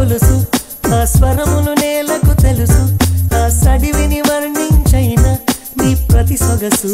గొలుసు ఆ స్వరములు నేలకు తెలుసు ఆ సడివిని వర్ణించైన నీ ప్రతి సొగసు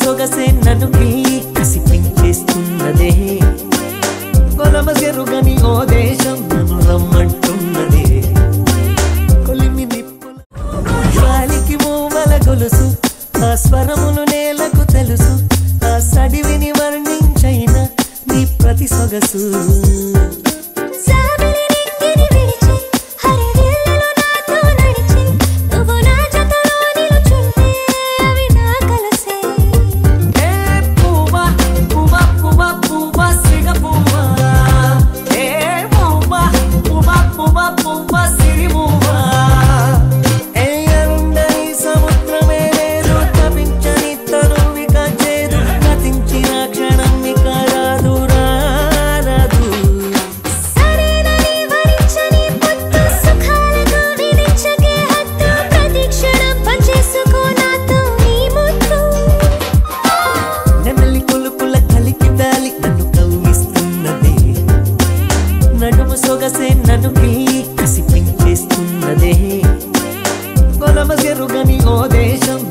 సొగసే నన్ను గిల్లి కసిపించేస్తున్నదే కొలమసెరుగని ఓ దేశం నన్ను రమ్మంటున్నదే కొలిమి నిప్పుల గాలికి మూవల గొలుసు ఆ స్వరములు నేలకు తెలుసు ఆ సడివిని వర్ణించైన నీ ప్రతి సొగసు సొగసే నన్ను గిల్లి కసిపించేస్తున్నదే కొలమసెరుగని ఓ దేశం